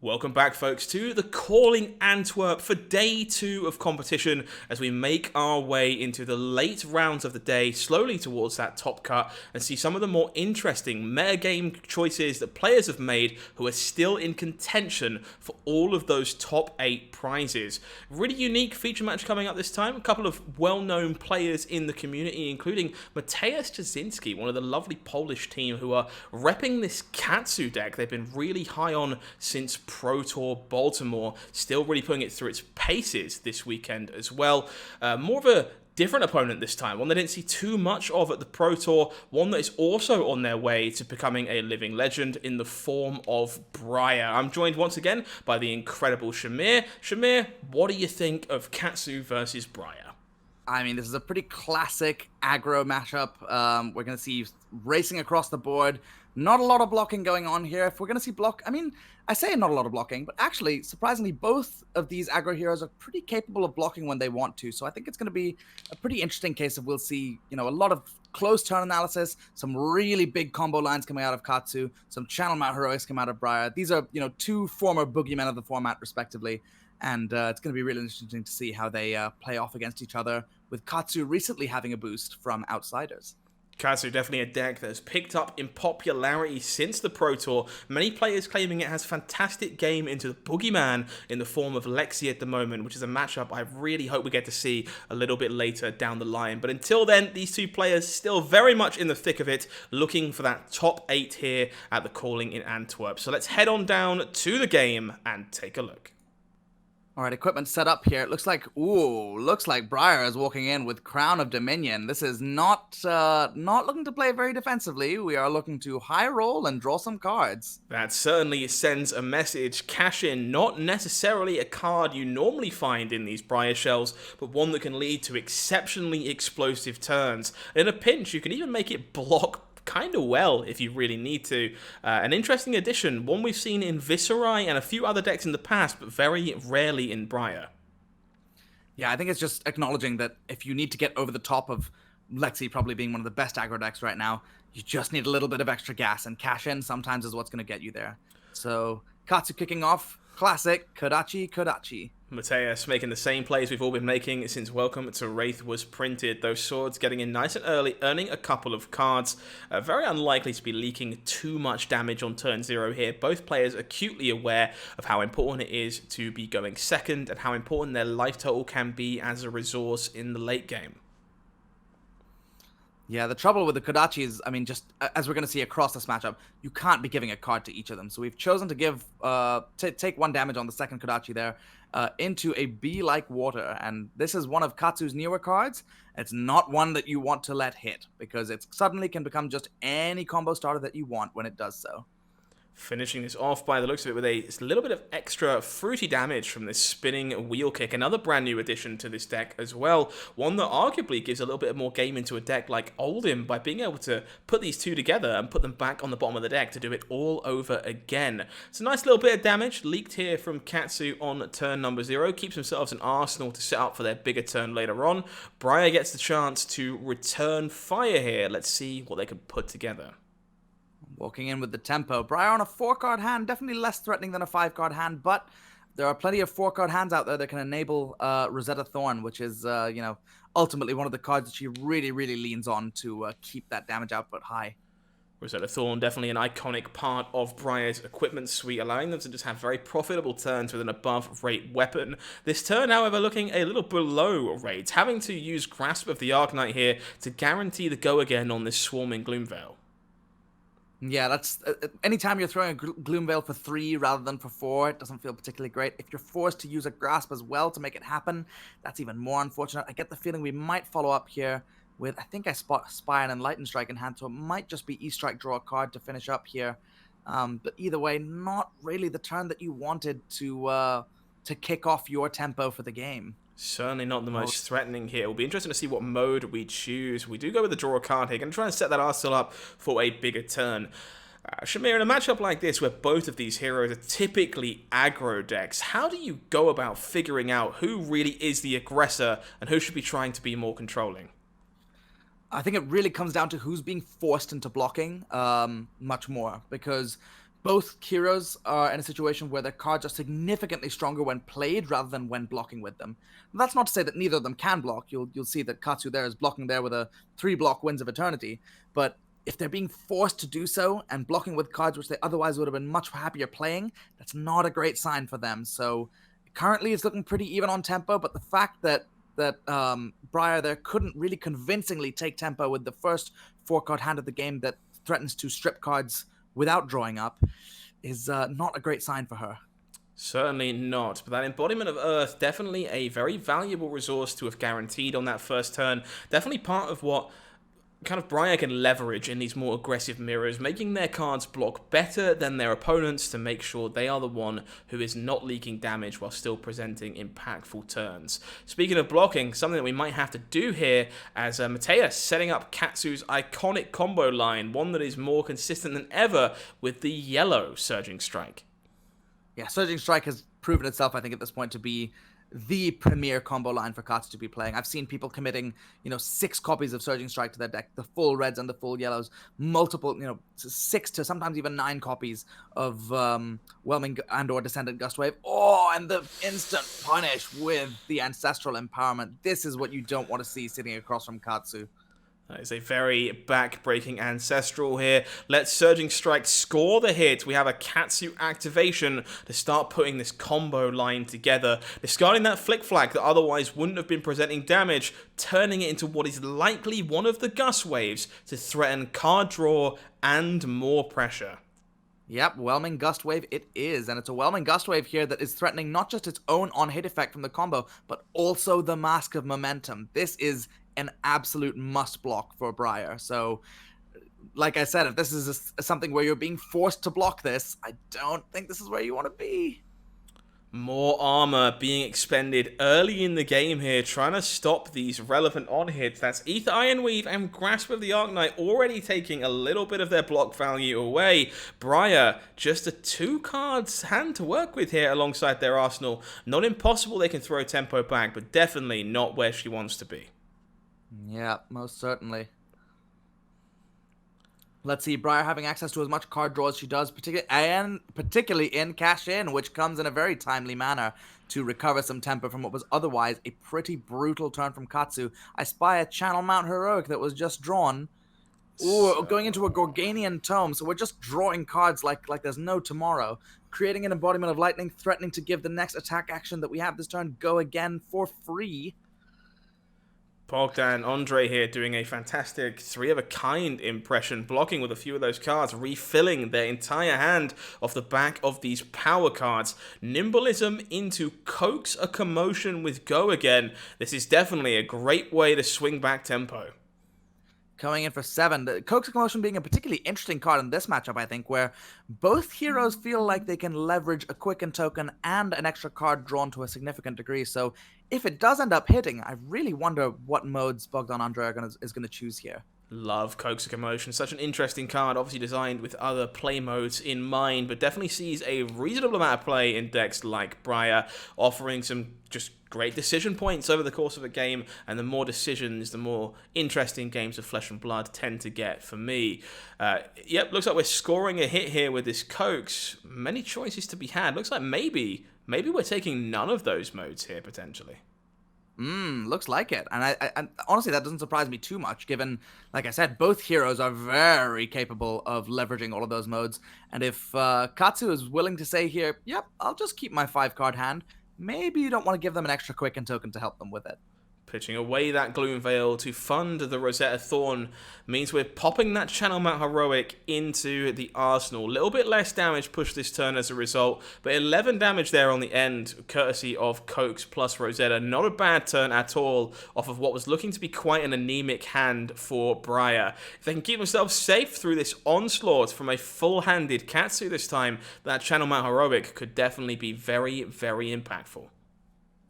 Welcome back, folks, to the Calling Antwerp for day 2 of competition as we make our way into the late rounds of the day, slowly towards that top cut, and see some of the more interesting metagame choices that players have made who are still in contention for all of those top 8 prizes. Really unique feature match coming up this time. A couple of well-known players in the community, including Mateusz Jasinski, one of the lovely Polish team who are repping this Katsu deck they've been really high on since Pro Tour Baltimore, still really putting it through its paces this weekend as well. More of a different opponent this time, one they didn't see too much of at the Pro Tour, one that is also on their way to becoming a living legend in the form of Briar. I'm joined once again by the incredible Shahmir. Shahmir, what do you think of Katsu versus Briar? I mean, this is a pretty classic aggro matchup. We're going to see racing across the board. Not a lot of blocking going on here. If we're going to see I say not a lot of blocking, but actually, surprisingly, both of these aggro heroes are pretty capable of blocking when they want to. So I think it's going to be a pretty interesting case of we'll see, a lot of close turn analysis, some really big combo lines coming out of Katsu, some channel mount heroics come out of Briar. These are, two former boogeymen of the format, respectively. And it's going to be really interesting to see how they play off against each other, with Katsu recently having a boost from outsiders. Katsu, definitely a deck that has picked up in popularity since the Pro Tour. Many players claiming it has fantastic game into the Boogeyman in the form of Lexi at the moment, which is a matchup I really hope we get to see a little bit later down the line. But until then, these two players still very much in the thick of it, looking for that top 8 here at the Calling in Antwerp. So let's head on down to the game and take a look. All right, equipment set up here. It looks like Briar is walking in with Crown of Dominion. This is not looking to play very defensively. We are looking to high roll and draw some cards. That certainly sends a message. Cash in, not necessarily a card you normally find in these Briar shells, but one that can lead to exceptionally explosive turns. In a pinch, you can even make it block kind of well if you really need to. An interesting addition, one we've seen in Viserai and a few other decks in the past, but very rarely in Briar. Yeah, I think it's just acknowledging that if you need to get over the top of Lexi probably being one of the best aggro decks right now, you just need a little bit of extra gas, and cash in sometimes is what's going to get you there. So Katsu kicking off, classic Kodachi. Mateusz making the same plays we've all been making since Welcome to Wraith was printed. Those swords getting in nice and early, earning a couple of cards. Very unlikely to be leaking too much damage on turn 0 here. Both players acutely aware of how important it is to be going second and how important their life total can be as a resource in the late game. Yeah, the trouble with the Kodachi is, just as we're going to see across this matchup, you can't be giving a card to each of them. So we've chosen to give take 1 damage on the second Kodachi there into a bee-like water. And this is one of Katsu's newer cards. It's not one that you want to let hit, because it suddenly can become just any combo starter that you want when it does so. Finishing this off by the looks of it with a little bit of extra fruity damage from this spinning wheel kick. Another brand new addition to this deck as well. One that arguably gives a little bit more game into a deck like Oldhim by being able to put these two together and put them back on the bottom of the deck to do it all over again. It's a nice little bit of damage leaked here from Katsu on turn number 0. Keeps themselves an arsenal to set up for their bigger turn later on. Briar gets the chance to return fire here. Let's see what they can put together. Walking in with the tempo. Briar on a 4-card hand, definitely less threatening than a 5-card hand, but there are plenty of 4-card hands out there that can enable Rosetta Thorn, which is, ultimately one of the cards that she really, really leans on to keep that damage output high. Rosetta Thorn, definitely an iconic part of Briar's equipment suite, allowing them to just have very profitable turns with an above-rate weapon. This turn, however, looking a little below rate, having to use Grasp of the Arknight here to guarantee the go again on this swarming Gloomveil. Yeah, that's anytime you're throwing a Gloomveil for 3 rather than for 4, it doesn't feel particularly great. If you're forced to use a Grasp as well to make it happen, that's even more unfortunate. I get the feeling we might follow up here with, I think I spot Spire and Lightning Strike in hand, so it might just be E-Strike, draw a card to finish up here. But either way, not really the turn that you wanted to kick off your tempo for the game. Certainly not the most threatening here. It'll be interesting to see what mode we choose. We do go with the draw a card here. Going to try and set that arsenal up for a bigger turn. Shahmir, in a matchup like this, where both of these heroes are typically aggro decks, how do you go about figuring out who really is the aggressor and who should be trying to be more controlling? I think it really comes down to who's being forced into blocking much more, because both heroes are in a situation where their cards are significantly stronger when played rather than when blocking with them. And that's not to say that neither of them can block. You'll see that Katsu there is blocking there with a 3-block Winds of Eternity. But if they're being forced to do so and blocking with cards which they otherwise would have been much happier playing, that's not a great sign for them. So currently it's looking pretty even on tempo, but the fact that Briar there couldn't really convincingly take tempo with the first 4-card hand of the game that threatens to strip cards without drawing up is not a great sign for her. Certainly not, but that Embodiment of Earth, definitely a very valuable resource to have guaranteed on that first turn. Definitely part of what kind of Briar can leverage in these more aggressive mirrors, making their cards block better than their opponents to make sure they are the one who is not leaking damage while still presenting impactful turns. Speaking of blocking, something that we might have to do here as Mateus setting up Katsu's iconic combo line, one that is more consistent than ever with the yellow Surging Strike. Yeah, Surging Strike has proven itself, I think, at this point to be the premier combo line for Katsu to be playing. I've seen people committing, 6 copies of Surging Strike to their deck, the full reds and the full yellows, multiple, 6 to sometimes even 9 copies of Whelming and or Descendant Gustwave. Oh, and the instant punish with the Ancestral Empowerment. This is what you don't want to see sitting across from Katsu. That is a very back-breaking Ancestral here. Let Surging Strike score the hit. We have a Katsu activation to start putting this combo line together. Discarding that Flick Flag that otherwise wouldn't have been presenting damage, turning it into what is likely one of the Gust Waves to threaten card draw and more pressure. Yep, Whelming Gust Wave it is, and it's a Whelming Gust Wave here that is threatening not just its own on-hit effect from the combo, but also the Mask of Momentum. This is an absolute must block for Briar. So, like I said, if this is something where you're being forced to block this, I don't think this is where you want to be. More armor being expended early in the game here, trying to stop these relevant on-hits. That's Ether Ironweave and Grasp of the Arknight already taking a little bit of their block value away. Briar, just a 2 cards hand to work with here alongside their arsenal. Not impossible they can throw tempo back, but definitely not where she wants to be. Yeah, most certainly. Let's see, Briar having access to as much card draw as she does, particularly in Cash In, which comes in a very timely manner to recover some tempo from what was otherwise a pretty brutal turn from Katsu. I spy a Channel Mount Heroic that was just drawn. Ooh, going into a Gorganian Tome, so we're just drawing cards like there's no tomorrow. Creating an Embodiment of Lightning, threatening to give the next attack action that we have this turn go again for free. Bogdan Andre here doing a fantastic 3-of-a-kind impression, blocking with a few of those cards, refilling their entire hand off the back of these power cards. Nimbleism into Coax a Commotion with Go Again. This is definitely a great way to swing back tempo. Coming in for 7. The Coax a Commotion being a particularly interesting card in this matchup, I think, where both heroes feel like they can leverage a Quicken token and an extra card drawn to a significant degree. So if it does end up hitting, I really wonder what modes Bogdan Andre is going to choose here. Love Coax a Commotion. Such an interesting card, obviously designed with other play modes in mind, but definitely sees a reasonable amount of play in decks like Briar, offering some just great decision points over the course of a game, and the more decisions, the more interesting games of Flesh and Blood tend to get for me. Yep, looks like we're scoring a hit here with this Coax. Many choices to be had. Looks like maybe we're taking none of those modes here, potentially. Looks like it. And I honestly, that doesn't surprise me too much, given, like I said, both heroes are very capable of leveraging all of those modes. And if Katsu is willing to say here, yep, I'll just keep my 5-card hand, maybe you don't want to give them an extra Quicken token to help them with it. Pitching away that Gloom Veil to fund the Rosetta Thorn means we're popping that Channel Mount Heroic into the arsenal. A little bit less damage pushed this turn as a result, but 11 damage there on the end, courtesy of Coax plus Rosetta. Not a bad turn at all off of what was looking to be quite an anemic hand for Briar. If they can keep themselves safe through this onslaught from a full-handed Katsu this time, that Channel Mount Heroic could definitely be very, very impactful.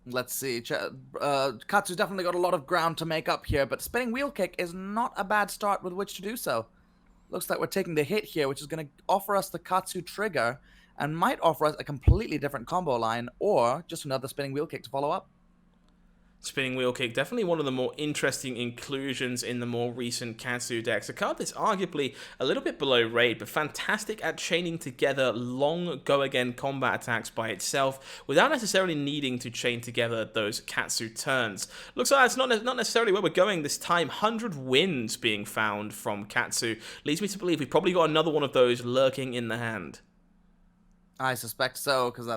Let's see. Katsu's definitely got a lot of ground to make up here, but Spinning Wheel Kick is not a bad start with which to do so. Looks like we're taking the hit here, which is going to offer us the Katsu trigger, and might offer us a completely different combo line, or just another Spinning Wheel Kick to follow up. Spinning Wheel Kick, definitely one of the more interesting inclusions in the more recent Katsu decks. A card that's arguably a little bit below Raid, but fantastic at chaining together long go-again combat attacks by itself without necessarily needing to chain together those Katsu turns. Looks like that's not necessarily where we're going this time. 100 wins being found from Katsu leads me to believe we've probably got another one of those lurking in the hand. I suspect so, because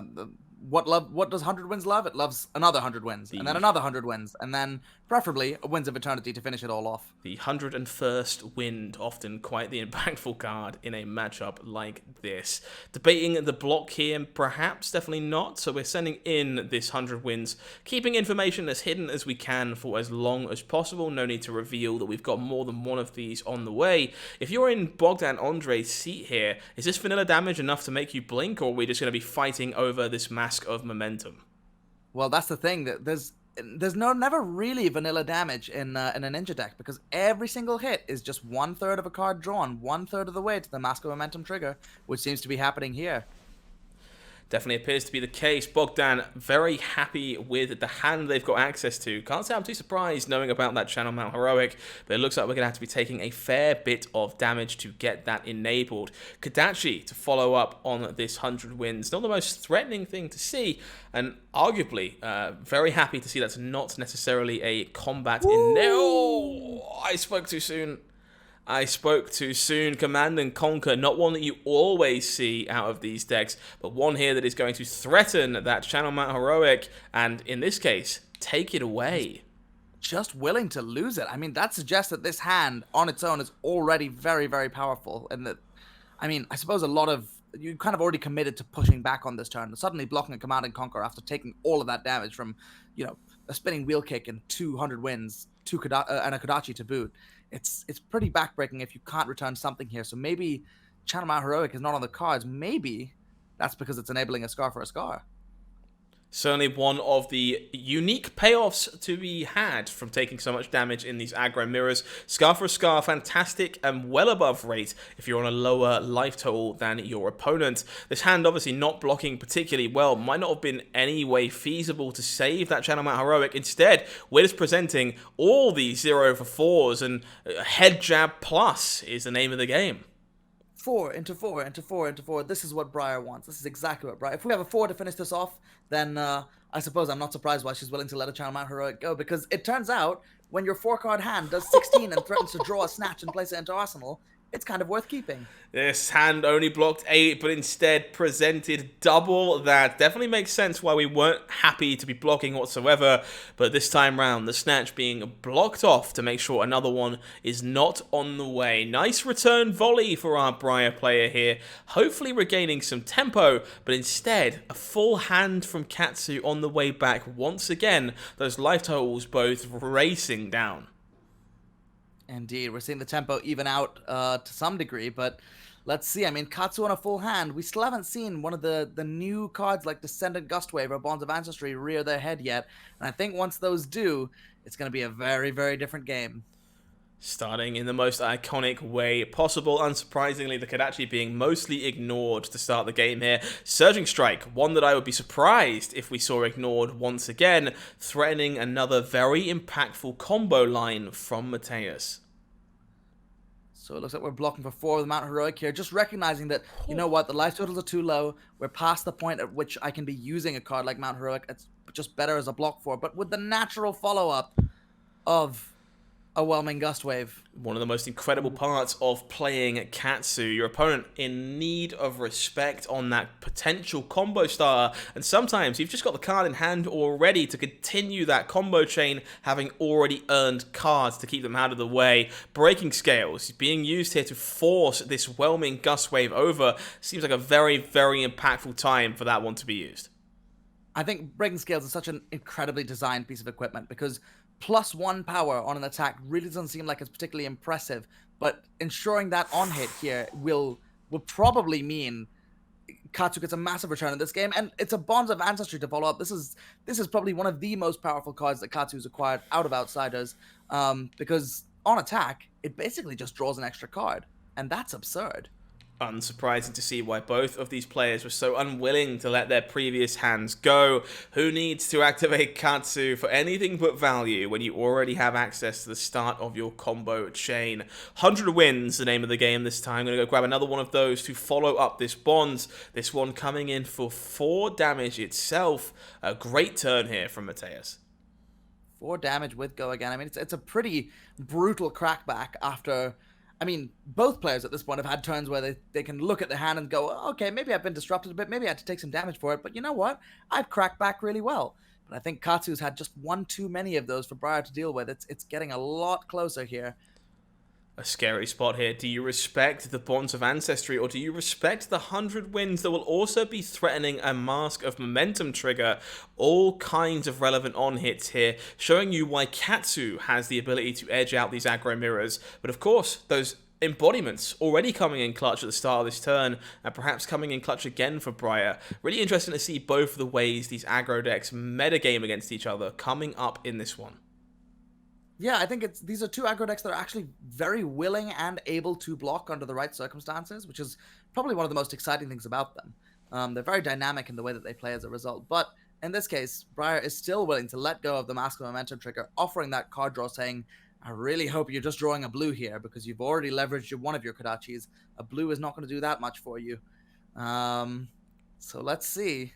what does 100 wins love? It loves another 100 wins, and then another 100 wins, and then preferably a Winds of Eternity to finish it all off. The 101st Wind, often quite the impactful card in a matchup like this. Debating the block here, perhaps, definitely not. So we're sending in this 100 wins, keeping information as hidden as we can for as long as possible. No need to reveal that we've got more than one of these on the way. If you're in Bogdan Andre's seat here, is this vanilla damage enough to make you blink, or are we just going to be fighting over this mask of momentum? Well, that's the thing, that there's never really vanilla damage in a ninja deck, because every single hit is just 1/3 of a card drawn, 1/3 of the way to the Mask of Momentum trigger, which seems to be happening here. Definitely appears to be the case. Bogdan very happy with the hand they've got access to. Can't say I'm too surprised knowing about that Channel Mount Heroic, but it looks like we're going to have to be taking a fair bit of damage to get that enabled. Kadachi to follow up on this 100 wins. Not the most threatening thing to see, and arguably very happy to see that's not necessarily a combat in there. Oh, I spoke too soon. Command and Conquer, not one that you always see out of these decks, but one here that is going to threaten that Channel Mount Heroic, and in this case, take it away. Just willing to lose it. I mean, that suggests that this hand on its own is already very, very powerful, and that, I mean, I suppose you kind of already committed to pushing back on this turn, suddenly blocking a Command and Conquer after taking all of that damage from, a Spinning Wheel Kick and 200 wins, and a Kadachi to boot. It's pretty backbreaking if you can't return something here. So maybe Channel Mount Heroic is not on the cards. Maybe that's because it's enabling a Scar for a Scar. Certainly one of the unique payoffs to be had from taking so much damage in these aggro mirrors. Scar for a Scar, fantastic and well above rate if you're on a lower life total than your opponent. This hand obviously not blocking particularly well. Might not have been any way feasible to save that Channel Mount Heroic. Instead, we're just presenting all these 0 for 4s, and head jab plus is the name of the game. 4 into 4 into 4 into 4. This is what Briar wants. This is exactly what Briar... If we have a 4 to finish this off, then I suppose I'm not surprised why she's willing to let a Channel Mount Heroic go, because it turns out when your 4-card hand does 16 and threatens to draw a Snatch and place it into Arsenal, it's kind of worth keeping. This hand only blocked 8, but instead presented double that. Definitely makes sense why we weren't happy to be blocking whatsoever, but this time round, the Snatch being blocked off to make sure another one is not on the way. Nice return volley for our Briar player here, hopefully regaining some tempo, but instead, a full hand from Katsu on the way back once again, those life totals both racing down. Indeed, we're seeing the tempo even out to some degree, but let's see. I mean, Katsu on a full hand. We still haven't seen one of the new cards like Descendant Gustwave or Bonds of Ancestry rear their head yet, and I think once those do, it's going to be a very, very different game. Starting in the most iconic way possible, unsurprisingly, the Kadachi being mostly ignored to start the game here. Surging Strike, one that I would be surprised if we saw ignored once again, threatening another very impactful combo line from Mateus. So it looks like we're blocking for 4 with the Mount Heroic here, just recognizing that, you know what, the life totals are too low. We're past the point at which I can be using a card like Mount Heroic. It's just better as a block for, but with the natural follow-up of a Whelming Gustwave. One of the most incredible parts of playing Katsu. Your opponent in need of respect on that potential combo starter, and sometimes you've just got the card in hand already to continue that combo chain, having already earned cards to keep them out of the way. Breaking Scales being used here to force this Whelming Gustwave over. Seems like a very, very impactful time for that one to be used. I think Breaking Scales is such an incredibly designed piece of equipment, because +1 power on an attack really doesn't seem like it's particularly impressive, but ensuring that on hit here will probably mean Katsu gets a massive return in this game, and it's a Bonds of Ancestry to follow up. This is probably one of the most powerful cards that Katsu's acquired out of Outsiders, because on attack, it basically just draws an extra card, and that's absurd. Unsurprising to see why both of these players were so unwilling to let their previous hands go. Who needs to activate Katsu for anything but value when you already have access to the start of your combo chain? 100 wins, the name of the game this time. I'm going to go grab another one of those to follow up this bond. This one coming in for 4 damage itself. A great turn here from Mateus. 4 damage with go again. I mean, it's a pretty brutal crackback after... I mean, both players at this point have had turns where they can look at the hand and go, oh, okay, maybe I've been disrupted a bit, maybe I had to take some damage for it, but you know what? I've cracked back really well. But I think Katsu's had just one too many of those for Briar to deal with. It's getting a lot closer here. A scary spot here. Do you respect the bonds of ancestry, or do you respect the 100 wins that will also be threatening a Mask of Momentum trigger? All kinds of relevant on-hits here, showing you why Katsu has the ability to edge out these aggro mirrors. But of course, those embodiments already coming in clutch at the start of this turn, and perhaps coming in clutch again for Briar. Really interesting to see both of the ways these aggro decks metagame against each other coming up in this one. Yeah, I think these are 2 aggro decks that are actually very willing and able to block under the right circumstances, which is probably one of the most exciting things about them. They're very dynamic in the way that they play as a result. But in this case, Briar is still willing to let go of the Mask of Momentum trigger, offering that card draw, saying, I really hope you're just drawing a blue here because you've already leveraged one of your Kodachis. A blue is not going to do that much for you. So let's see.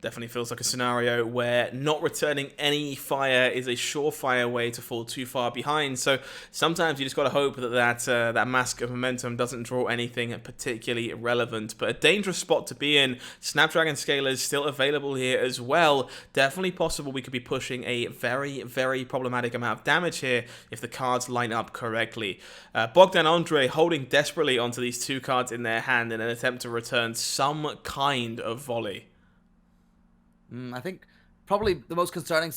Definitely feels like a scenario where not returning any fire is a surefire way to fall too far behind. So sometimes you just got to hope that that Mask of Momentum doesn't draw anything particularly relevant. But a dangerous spot to be in. Snapdragon Scalers still available here as well. Definitely possible we could be pushing a very, very problematic amount of damage here if the cards line up correctly. Bogdan Andre holding desperately onto these 2 cards in their hand in an attempt to return some kind of volley. I think probably the most concerning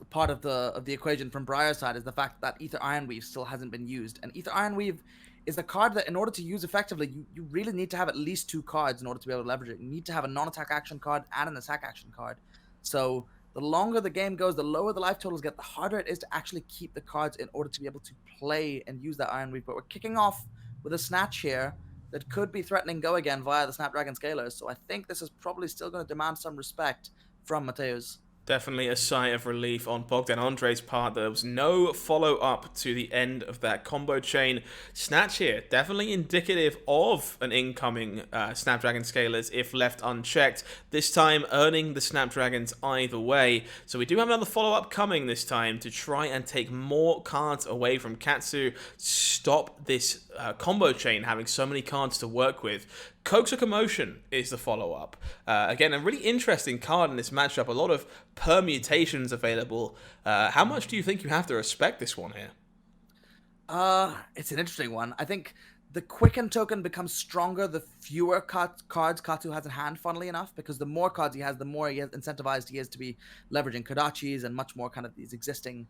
part of the equation from Briar's side is the fact that Ether Ironweave still hasn't been used. And Ether Ironweave is a card that in order to use effectively, you really need to have at least 2 cards in order to be able to leverage it. You need to have a non-attack action card and an attack action card. So the longer the game goes, the lower the life totals get, the harder it is to actually keep the cards in order to be able to play and use that Ironweave. But we're kicking off with a Snatch here that could be threatening Go Again via the Snapdragon Scalers. So I think this is probably still going to demand some respect from Mateus. Definitely a sigh of relief on Bogdan Andre's part. There was no follow-up to the end of that combo chain. Snatch here, definitely indicative of an incoming Snapdragon Scalers if left unchecked. This time earning the Snapdragons either way. So we do have another follow-up coming this time to try and take more cards away from Katsu. Stop this combo chain having so many cards to work with. Coax a Commotion is the follow-up. Again, a really interesting card in this matchup. A lot of permutations available. How much do you think you have to respect this one here? It's an interesting one. I think the Quicken token becomes stronger the fewer cards Katsu has in hand, funnily enough, because the more cards he has, the more incentivized he is to be leveraging Kodachis and much more kind of these existing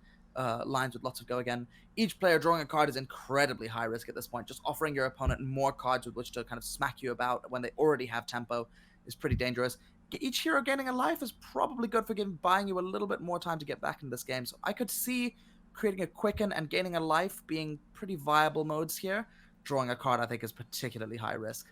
lines with lots of Go Again. Each player drawing a card is incredibly high risk at this point. Just offering your opponent more cards with which to kind of smack you about when they already have tempo is pretty dangerous. Each hero gaining a life is probably good for buying you a little bit more time to get back into this game. So I could see creating a Quicken and gaining a life being pretty viable modes here. Drawing a card, I think, is particularly high risk.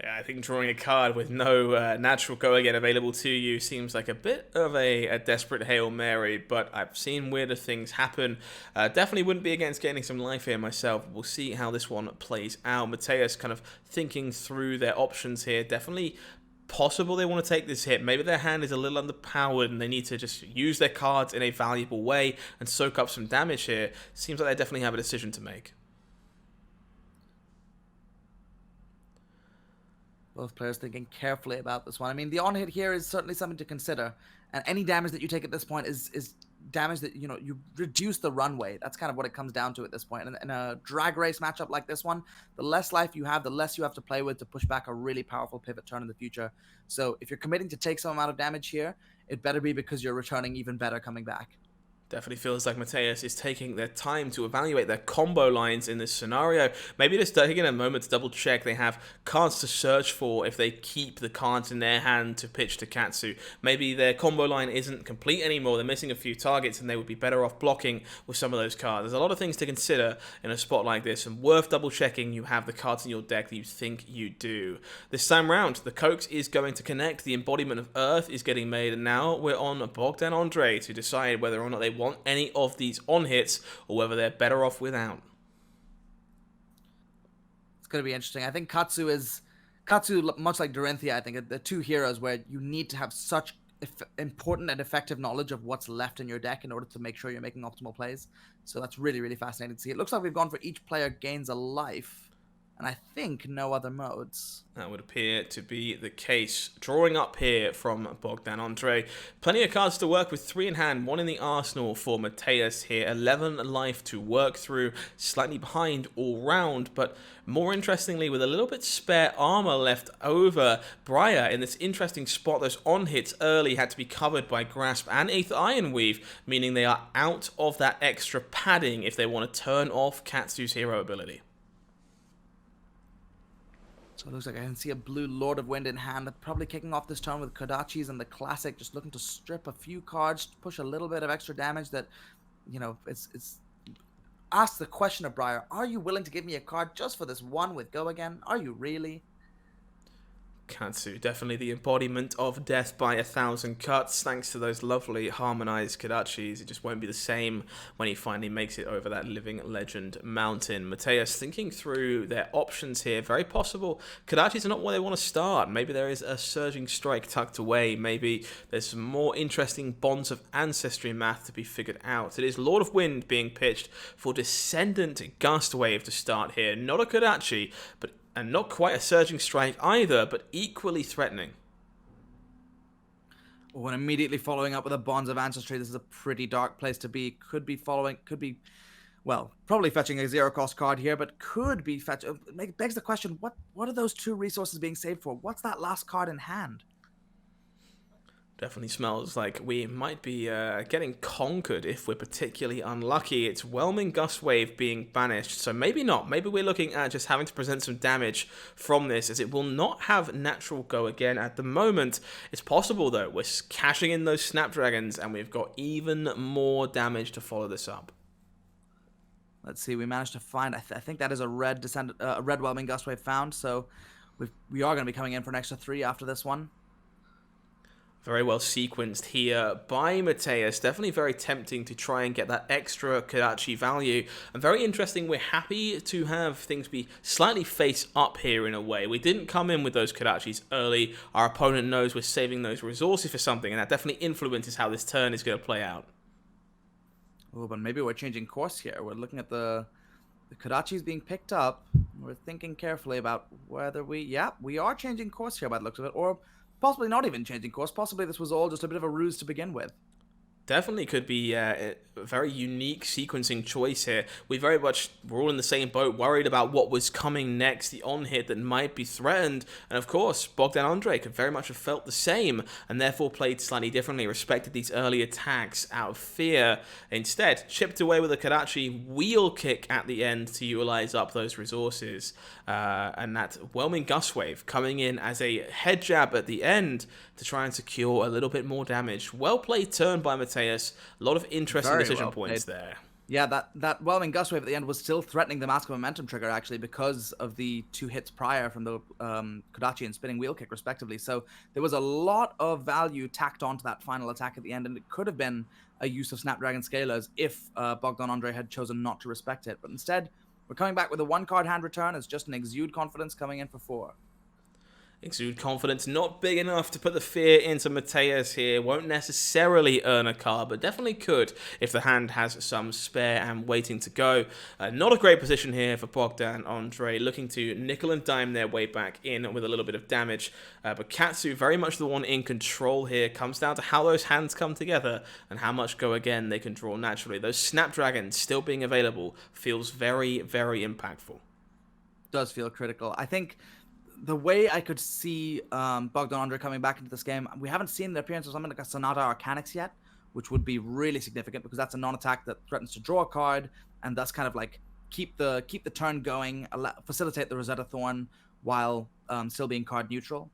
Yeah, I think drawing a card with no natural Go Again available to you seems like a bit of a desperate Hail Mary, but I've seen weirder things happen. Definitely wouldn't be against getting some life here myself. We'll see how this one plays out. Mateus kind of thinking through their options here. Definitely possible they want to take this hit. Maybe their hand is a little underpowered and they need to just use their cards in a valuable way and soak up some damage here. Seems like they definitely have a decision to make. Both players thinking carefully about this one. I mean, the on-hit here is certainly something to consider. And any damage that you take at this point is damage that, you reduce the runway. That's kind of what it comes down to at this point. And in a drag race matchup like this one, the less life you have, the less you have to play with to push back a really powerful pivot turn in the future. So if you're committing to take some amount of damage here, it better be because you're returning even better coming back. Definitely feels like Mateus is taking their time to evaluate their combo lines in this scenario. Maybe just taking a moment to double check they have cards to search for if they keep the cards in their hand to pitch to Katsu. Maybe their combo line isn't complete anymore, they're missing a few targets and they would be better off blocking with some of those cards. There's a lot of things to consider in a spot like this, and worth double checking you have the cards in your deck that you think you do. This time round, the Coax is going to connect, the embodiment of Earth is getting made, and now we're on Bogdan Andre to decide whether or not they want any of these on hits or whether they're better off without. It's going to be interesting. I think Katsu, much like Dorinthia, I think the two heroes where you need to have such important and effective knowledge of what's left in your deck in order to make sure you're making optimal plays. So that's really, really fascinating to see. It looks like we've gone for each player gains a life, and I think no other modes. That would appear to be the case. Drawing up here from Bogdan Andre. Plenty of cards to work with, 3 in hand, 1 in the arsenal for Mateus here. 11 life to work through, slightly behind all round, but more interestingly, with a little bit spare armor left over. Briar in this interesting spot. Those on hits early had to be covered by Grasp and Aether Ironweave, meaning they are out of that extra padding if they want to turn off Katsu's hero ability. So it looks like I can see a blue Lord of Wind in hand, probably kicking off this turn with Kodachis and the Classic, just looking to strip a few cards, push a little bit of extra damage that, it's ask the question of Briar, are you willing to give me a card just for this one with Go Again? Are you really? Katsu, definitely the embodiment of death by 1,000 cuts. Thanks to those lovely harmonized Kodachis, it just won't be the same when he finally makes it over that living legend mountain. Mateus thinking through their options here. Very possible Kodachis are not where they want to start. Maybe there is a Surging Strike tucked away. Maybe there's some more interesting Bonds of Ancestry math to be figured out. It is Lord of Wind being pitched for Descendant Gustwave to start here. Not a Kodachi, and not quite a Surging Strike either, but equally threatening. Oh, and immediately following up with a Bonds of Ancestry. This is a pretty dark place to be. Probably fetching a 0-cost card here, but could be begs the question, what are those 2 resources being saved for? What's that last card in hand? Definitely smells like we might be getting conquered if we're particularly unlucky. It's Whelming Gustwave being banished, so maybe not. Maybe we're looking at just having to present some damage from this, as it will not have natural Go Again at the moment. It's possible, though. We're cashing in those Snapdragons, and we've got even more damage to follow this up. Let's see. We managed to find. I think that is a red Whelming Gustwave found. So we are going to be coming in for an extra 3 after this one. Very well sequenced here by Mateus. Definitely very tempting to try and get that extra Kodachi value. And very interesting, we're happy to have things be slightly face up here in a way. We didn't come in with those Kodachis early. Our opponent knows we're saving those resources for something, and that definitely influences how this turn is going to play out. Oh, but maybe we're changing course here. We're looking at the Kodachis being picked up. We're thinking carefully about whether we are changing course here by the looks of it, or possibly not even changing course. Possibly this was all just a bit of a ruse to begin with. Definitely could be a very unique sequencing choice here. We're all in the same boat, worried about what was coming next, the on-hit that might be threatened. And of course, Bogdan Andre could very much have felt the same, and therefore played slightly differently, respected these early attacks out of fear. Instead, chipped away with a Kodachi wheel kick at the end to utilize up those resources. And that Whelming Gustwave coming in as a head jab at the end to try and secure a little bit more damage. Well played turn by Mateus. A lot of interesting decision points there. Yeah, that Whelming Gustwave at the end was still threatening the Mask of Momentum trigger, actually, because of the 2 hits prior from the Kodachi and Spinning Wheel Kick, respectively. So there was a lot of value tacked onto that final attack at the end, and it could have been a use of Snapdragon Scalers if Bogdan Andre had chosen not to respect it. But instead, we're coming back with a 1-card hand return as just an Exude Confidence coming in for 4. Exude Confidence, not big enough to put the fear into Mateus here. Won't necessarily earn a card, but definitely could if the hand has some spare and waiting to go. Not a great position here for Bogdan Andre, looking to nickel and dime their way back in with a little bit of damage. But Katsu, very much the one in control here. Comes down to how those hands come together and how much Go Again they can draw naturally. Those Snapdragons still being available feels very, very impactful. Does feel critical. I think the way I could see Bogdan Andre coming back into this game, we haven't seen the appearance of something like a Sonata Arcanix yet, which would be really significant because that's a non-attack that threatens to draw a card and thus kind of like keep the turn going, facilitate the Rosetta Thorn while still being card neutral.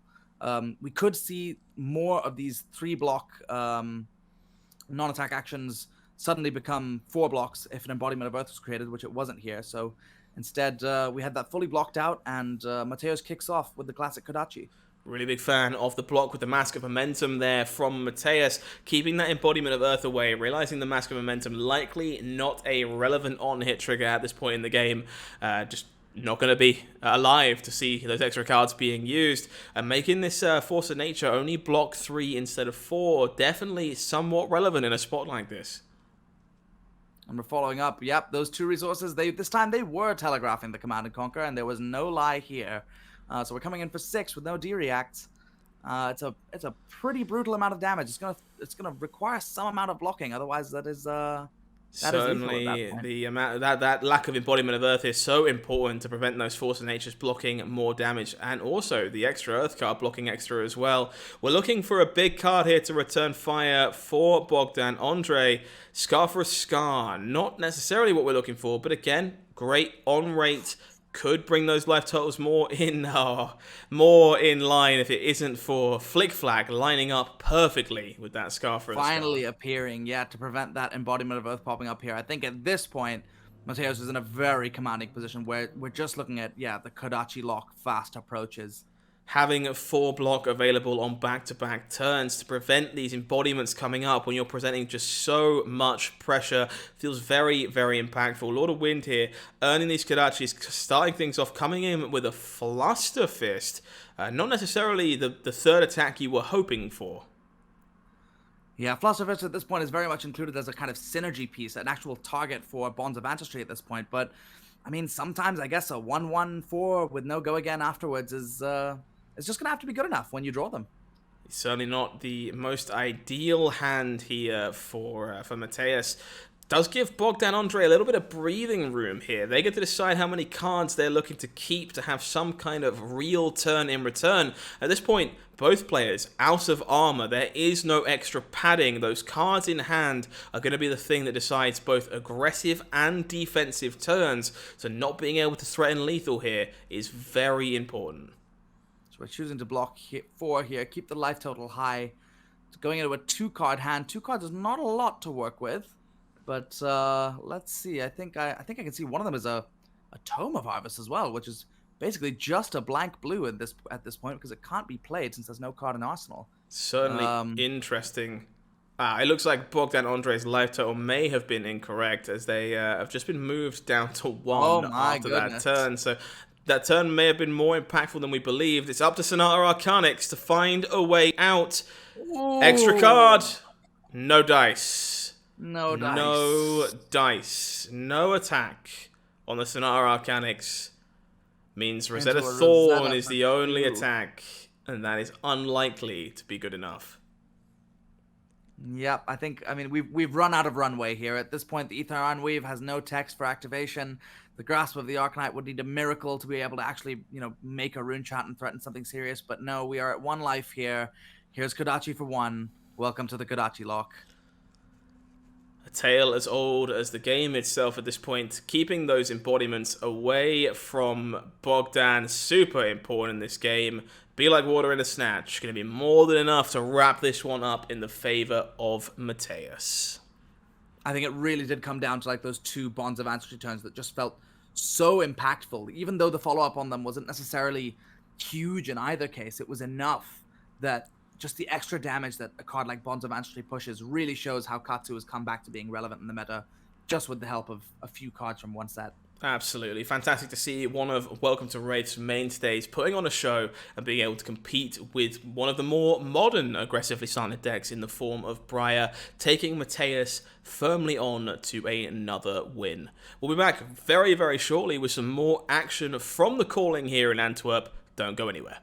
We could see more of these 3-block non-attack actions suddenly become 4 blocks if an Embodiment of Earth was created, which it wasn't here. So instead, we had that fully blocked out, and Mateos kicks off with the classic Kodachi. Really big fan of the block with the Mask of Momentum there from Mateus, keeping that Embodiment of Earth away, realizing the Mask of Momentum likely not a relevant on-hit trigger at this point in the game, just not going to be alive to see those extra cards being used, and making this Force of Nature only block 3 instead of 4, definitely somewhat relevant in a spot like this. And we're following up. Yep, those 2 resources, this time they were telegraphing the Command and Conquer, and there was no lie here. So we're coming in for 6 with no D-reacts. It's a pretty brutal amount of damage. It's gonna require some amount of blocking, otherwise that is certainly the amount that lack of Embodiment of Earth is so important to prevent those Force of Natures blocking more damage, and also the extra Earth card blocking extra as well. We're looking for a big card here to return fire for Bogdan Andre. Scar for a Scar, not necessarily what we're looking for, but again, great on rate. Could bring those life totals more in line if it isn't for Flick Flag lining up perfectly with that Scar for a Scar. Finally appearing, yeah, to prevent that Embodiment of Earth popping up here. I think at this point, Mateos is in a very commanding position where we're just looking at, the Kodachi lock fast approaches. Having a 4-block available on back-to-back turns to prevent these embodiments coming up when you're presenting just so much pressure feels very, very impactful. Lord of Wind here, earning these Kodachis, starting things off, coming in with a Fluster Fist. Not necessarily the third attack you were hoping for. Yeah, Fluster Fist at this point is very much included as a kind of synergy piece, an actual target for Bonds of Ancestry at this point. But, I mean, sometimes I guess a 1/1/4 with no go again afterwards is just going to have to be good enough when you draw them. It's certainly not the most ideal hand here for Mateus. Does give Bogdan Andre a little bit of breathing room here. They get to decide how many cards they're looking to keep to have some kind of real turn in return. At this point, both players out of armor. There is no extra padding. Those cards in hand are going to be the thing that decides both aggressive and defensive turns. So not being able to threaten lethal here is very important. So we're choosing to block 4 here, keep the life total high. Going into a 2-card hand. 2 cards is not a lot to work with, but let's see. I think I can see one of them is a Tome of Harvest as well, which is basically just a blank blue at this point because it can't be played since there's no card in Arsenal. Certainly interesting. It looks like Bogdan Andre's life total may have been incorrect as they have just been moved down to 1 after that turn. So that turn may have been more impactful than we believed. It's up to Sonata Arcanix to find a way out. Ooh. Extra card. No dice. No dice. No dice. No attack on the Sonata Arcanix. Means Rosetta Thorn is the only attack. And that is unlikely to be good enough. Yep, I mean, we've run out of runway here. At this point, the Ether Ironweave has no text for activation. The Grasp of the Arcanite would need a miracle to be able to actually, make a rune chant and threaten something serious. But no, we are at 1 life here. Here's Kodachi for 1. Welcome to the Kodachi lock. A tale as old as the game itself at this point. Keeping those embodiments away from Bogdan, super important in this game. Be like water in a snatch. Going to be more than enough to wrap this one up in the favor of Mateus. I think it really did come down to like those 2 Bonds of Ancestry turns that just felt so impactful. Even though the follow-up on them wasn't necessarily huge in either case, it was enough that just the extra damage that a card like Bonds of Ancestry pushes really shows how Katsu has come back to being relevant in the meta, just with the help of a few cards from one set. Absolutely. Fantastic to see one of Welcome to Wraith's mainstays putting on a show and being able to compete with one of the more modern aggressively slanted decks in the form of Briar, taking Mateus firmly on to another win. We'll be back very, very shortly with some more action from the calling here in Antwerp. Don't go anywhere.